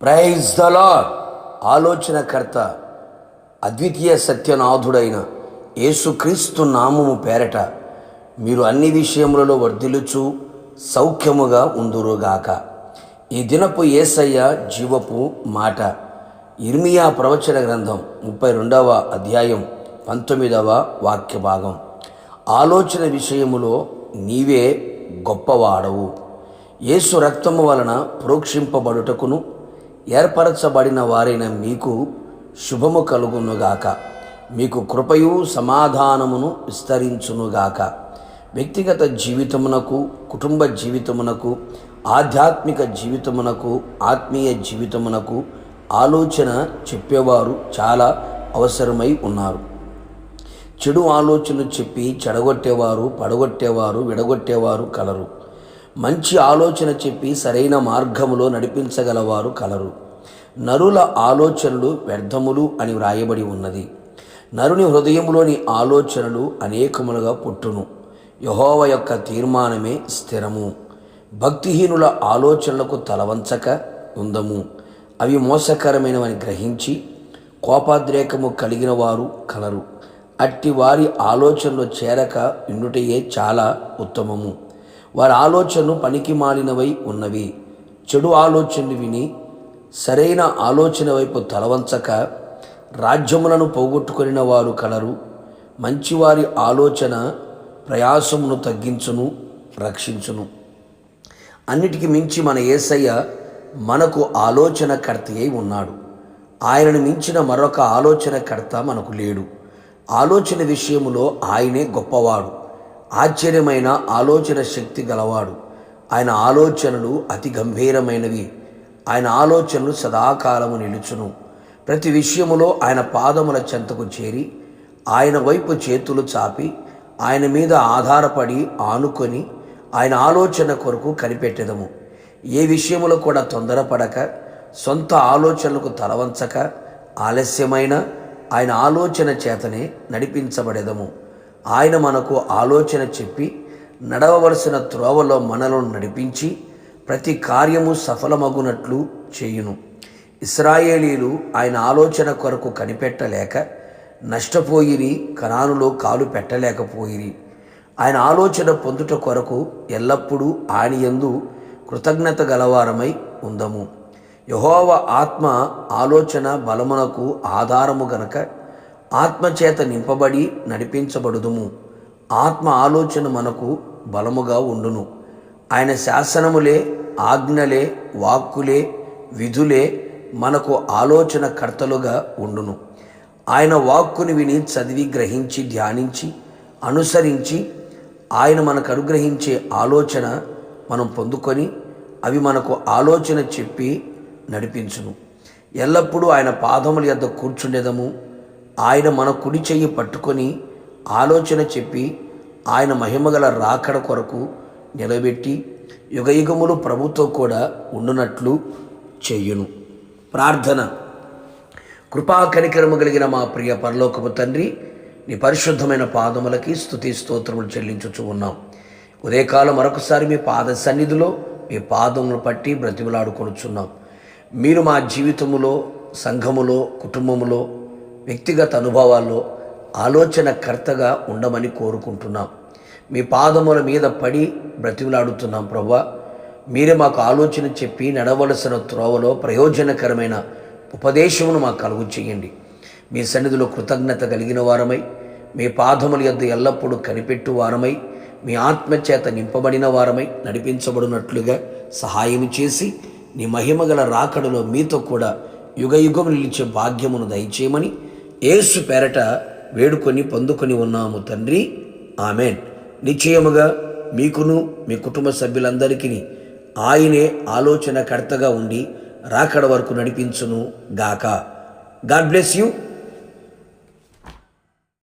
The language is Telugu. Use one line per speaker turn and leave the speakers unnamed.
Praise the lord. ఆలోచనకర్త అద్వితీయ సత్యనాథుడైన యేసుక్రీస్తు నామము పేరట మీరు అన్ని విషయములలో వర్ధిల్లుచు సౌఖ్యముగా ఉందురుగాక. ఈ దినపు యేసయ్య జీవపు మాట ఇర్మియా ప్రవచన గ్రంథం 32వ అధ్యాయం 19వ వాక్య భాగం. ఆలోచన విషయములో నీవే గొప్పవాడవు. యేసు రక్తము వలన ప్రోక్షింపబడుటకును ఏర్పరచబడిన వారైన మీకు శుభము కలుగునుగాక. మీకు కృపయు సమాధానమును విస్తరించునుగాక. వ్యక్తిగత జీవితమునకు, కుటుంబ జీవితమునకు, ఆధ్యాత్మిక జీవితమునకు, ఆత్మీయ జీవితమునకు ఆలోచన చెప్పేవారు చాలా అవసరమై ఉన్నారు. చెడు ఆలోచనలు చెప్పి చెడగొట్టేవారు, పడగొట్టేవారు, విడగొట్టేవారు కలరు. మంచి ఆలోచన చెప్పి సరైన మార్గములో నడిపించగలవారు కలరు. నరుల ఆలోచనలు వ్యర్థములు అని వ్రాయబడి ఉన్నది. నరుని హృదయములోని ఆలోచనలు అనేకములుగా పుట్టును. యెహోవా యొక్క తీర్మానమే స్థిరము. భక్తిహీనుల ఆలోచనలకు తలవంచక ఉందము. అవి మోసకరమైనవని గ్రహించి కోపాద్రేకము కలిగిన వారు కలరు. అట్టి వారి ఆలోచనలు చేరక వినుటయే చాలా ఉత్తమము. వారి ఆలోచనలు పనికి మాలినవై ఉన్నవి. చెడు ఆలోచనలు విని సరైన ఆలోచన వైపు తలవంచక రాజ్యములను పోగొట్టుకొనిన వారు కలరు. మంచివారి ఆలోచన ప్రయాసమును తగ్గించును, రక్షించును. అన్నిటికీ మించి మన యేసయ్య మనకు ఆలోచనకర్త అయి ఉన్నాడు. ఆయనను మించిన మరొక ఆలోచనకర్త మనకు లేడు. ఆలోచన విషయములో ఆయనే గొప్పవాడు. ఆశ్చర్యమైన ఆలోచన శక్తి గలవాడు. ఆయన ఆలోచనలు అతి గంభీరమైనవి. ఆయన ఆలోచనలు సదాకాలము నిలుచును. ప్రతి విషయములో ఆయన పాదముల చెంతకు చేరి ఆయన వైపు చేతులు చాపి ఆయన మీద ఆధారపడి ఆనుకొని ఆయన ఆలోచన కొరకు కనిపెట్టెదము. ఏ విషయములో కూడా తొందరపడక, సొంత ఆలోచనలకు తలవంచక, ఆలస్యమైన ఆయన ఆలోచన చేతనే నడిపించబడెదము. ఆయన మనకు ఆలోచన చెప్పి నడవవలసిన త్రోవలో మనలను నడిపించి ప్రతి కార్యము సఫలమగునట్లు చేయును. ఇశ్రాయేలీలు ఆయన ఆలోచన కొరకు కనిపెట్టలేక నష్టపోయిరి, కనానులో కాలు పెట్టలేకపోయిరి. ఆయన ఆలోచన పొందుట కొరకు ఎల్లప్పుడూ ఆయన యందు కృతజ్ఞత గలవారమై ఉందము. యెహోవా ఆత్మ ఆలోచన బలమునకు ఆధారము గనక ఆత్మచేత నింపబడి నడిపించబడుదుము. ఆత్మ ఆలోచన మనకు బలముగా ఉండును. ఆయన శాసనములే, ఆజ్ఞలే, వాక్కులే, విధులే మనకు ఆలోచన కర్తలుగా ఉండును. ఆయన వాక్కుని విని చదివి గ్రహించి ధ్యానించి అనుసరించి ఆయన మనకు అనుగ్రహించే ఆలోచన మనం పొందుకొని అవి మనకు ఆలోచన చెప్పి నడిపించును. ఎల్లప్పుడూ ఆయన పాదముల యొద్ద కూర్చుండెదము. ఆయన మన కుడి చెయ్యి పట్టుకొని ఆలోచన చెప్పి ఆయన మహిమగల రాకడ కొరకు నిలబెట్టి యుగయుగములు ప్రభుతో కూడా ఉండునట్లు చెయ్యును. ప్రార్థన. కృపా కనికరము కలిగిన మా ప్రియ పరలోకపు తండ్రి, నీ పరిశుద్ధమైన పాదములకి స్తుతి స్తోత్రములు చెల్లించుచూ ఉన్నాం. ఉదయకాలం మరొకసారి మీ పాద సన్నిధిలో మీ పాదములు పట్టి బ్రతిమలాడుకొనుచున్నాం. మీరు మా జీవితములో, సంఘములో, కుటుంబములో, వ్యక్తిగత అనుభవాల్లో ఆలోచనకర్తగా ఉండమని కోరుకుంటున్నాం. మీ పాదముల మీద పడి బ్రతిమలాడుతున్నాం. ప్రభువా, మీరే మాకు ఆలోచన చెప్పి నడవలసిన త్రోవలో ప్రయోజనకరమైన ఉపదేశమును మాకు కలుగు చేయండి. మీ సన్నిధిలో కృతజ్ఞత కలిగిన వారమై, మీ పాదముల యొద్ద ఎల్లప్పుడూ కనిపెట్టు వారమై, మీ ఆత్మచేత నింపబడిన వారమై నడిపించబడినట్లుగా సహాయం చేసి నీ మహిమగల రాకడలో మీతో కూడా యుగయుగము నిలిచే భాగ్యమును దయచేయమని యేసు పేరట వేడుకొని పొందుకొని ఉన్నాము తండ్రి. ఆమెన్. నిశ్చయముగా మీకును మీ కుటుంబ సభ్యులందరికీ ఆయనే ఆలోచనకర్తగా ఉండి రాకడ వరకు నడిపించును గాక. God bless you.